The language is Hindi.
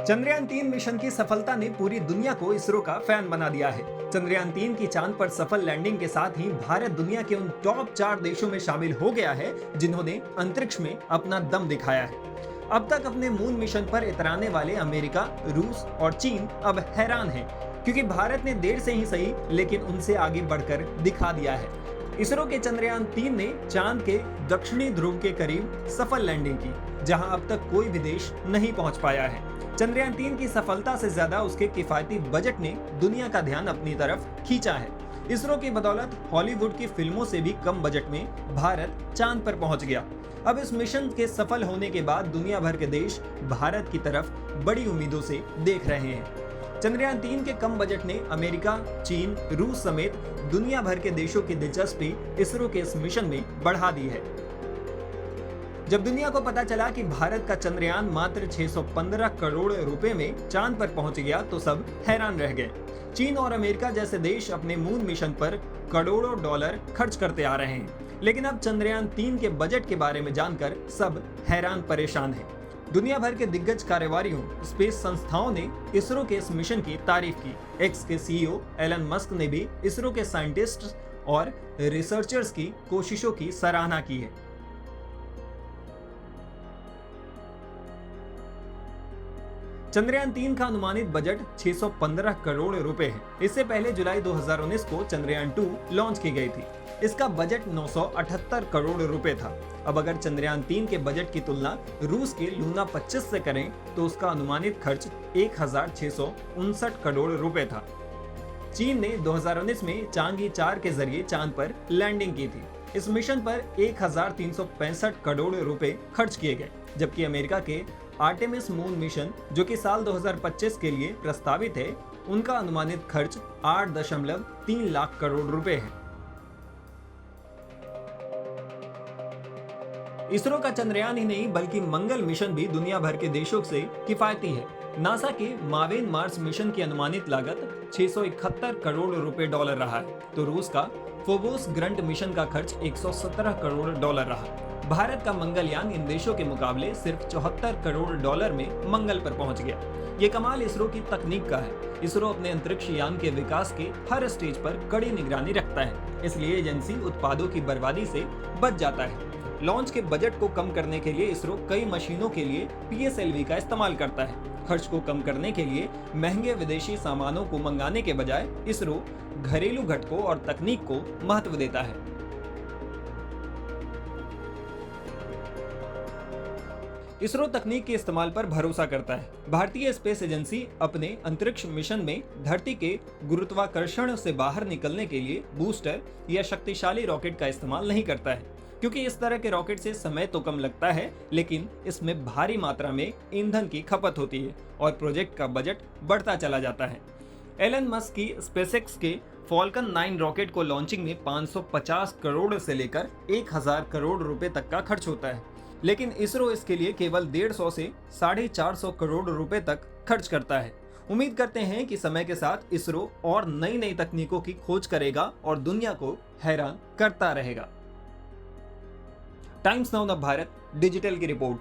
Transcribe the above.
चंद्रयान-3 मिशन की सफलता ने पूरी दुनिया को इसरो का फैन बना दिया है। चंद्रयान-3 की चांद पर सफल लैंडिंग के साथ ही भारत दुनिया के उन टॉप 4 देशों में शामिल हो गया है जिन्होंने अंतरिक्ष में अपना दम दिखाया है। अब तक अपने मून मिशन पर इतराने वाले अमेरिका, रूस और चीन अब हैरान हैं, क्योंकि भारत ने देर से ही सही लेकिन उनसे आगे बढ़कर दिखा दिया है। इसरो के चंद्रयान-3 ने चांद के दक्षिणी ध्रुव के करीब सफल लैंडिंग की, जहां अब तक कोई भी देश नहीं पहुंच पाया है। चंद्रयान-3 की सफलता से ज्यादा उसके किफायती बजट ने दुनिया का ध्यान अपनी तरफ खींचा है। इसरो की बदौलत हॉलीवुड की फिल्मों से भी कम बजट में भारत चांद पर पहुंच गया। अब इस मिशन के सफल होने के बाद दुनिया भर के देश भारत की तरफ बड़ी उम्मीदों से देख रहे हैं। चंद्रयान-3 के कम बजट ने अमेरिका, चीन, रूस समेत दुनिया भर के देशों की दिलचस्पी इसरो के इस मिशन में बढ़ा दी है। जब दुनिया को पता चला कि भारत का चंद्रयान मात्र 615 करोड़ रुपए में चांद पर पहुंच गया तो सब हैरान रह गए। चीन और अमेरिका जैसे देश अपने मून मिशन पर करोड़ों डॉलर खर्च करते आ रहे हैं, लेकिन अब चंद्रयान-3 के बजट के बारे में जानकर सब हैरान परेशान हैं। दुनिया भर के दिग्गज कारोबारियों, स्पेस संस्थाओं ने इसरो के इस मिशन की तारीफ की। एक्स के सीईओ एलन मस्क ने भी इसरो के साइंटिस्ट्स और रिसर्चर्स की कोशिशों की सराहना की है। चंद्रयान-3 का अनुमानित बजट 615 करोड़ रुपए है। इससे पहले जुलाई 2019 को चंद्रयान-2 लॉन्च की गई थी। इसका बजट 978 करोड़ रुपए था। अब अगर चंद्रयान-3 के बजट की तुलना रूस के लूना 25 से करें तो उसका अनुमानित खर्च 1659 करोड़ रुपए था। चीन ने 2019 में चांगी 4 के जरिए चांद पर लैंडिंग की थी। इस मिशन पर 1365 करोड़ रुपए खर्च किए गए, जबकि अमेरिका के आर्टेमिस मून मिशन, जो कि साल 2025 के लिए प्रस्तावित है, उनका अनुमानित खर्च 8.3 लाख करोड़ रुपए है। इसरो का चंद्रयान ही नहीं बल्कि मंगल मिशन भी दुनिया भर के देशों से किफायती है। नासा के मावेन मार्स मिशन की अनुमानित लागत 671 करोड़ रुपए डॉलर रहा है, तो रूस का फोबोस ग्रंट मिशन का खर्च 117 करोड़ डॉलर रहा। भारत का मंगलयान इन देशों के मुकाबले सिर्फ 74 करोड़ डॉलर में मंगल पर पहुंच गया। ये कमाल इसरो की तकनीक का है। इसरो अपने अंतरिक्ष यान के विकास के हर स्टेज पर कड़ी निगरानी रखता है, इसलिए एजेंसी उत्पादों की बर्बादी से बच जाता है। लॉन्च के बजट को कम करने के लिए इसरो कई मशीनों के लिए PSLV का इस्तेमाल करता है। खर्च को कम करने के लिए महंगे विदेशी सामानों को मंगाने के बजाय इसरो घरेलू घटकों और तकनीक को महत्व देता है। इसरो तकनीक के इस्तेमाल पर भरोसा करता है। भारतीय स्पेस एजेंसी अपने अंतरिक्ष मिशन में धरती के गुरुत्वाकर्षण से बाहर निकलने के लिए बूस्टर या शक्तिशाली रॉकेट का इस्तेमाल नहीं करता है, क्योंकि इस तरह के रॉकेट से समय तो कम लगता है, लेकिन इसमें भारी मात्रा में ईंधन की खपत होती है और प्रोजेक्ट का बजट बढ़ता चला जाता है। एलन मस्क की स्पेसएक्स के फॉल्कन 9 रॉकेट को लॉन्चिंग में 550 करोड़ से लेकर 1000 करोड़ रुपए तक का खर्च होता है, लेकिन इसरो इसके लिए केवल 150 से 450 करोड़ रुपए तक खर्च करता है। उम्मीद करते हैं कि समय के साथ इसरो और नई नई तकनीकों की खोज करेगा और दुनिया को हैरान करता रहेगा। टाइम्स नाउ भारत डिजिटल की रिपोर्ट।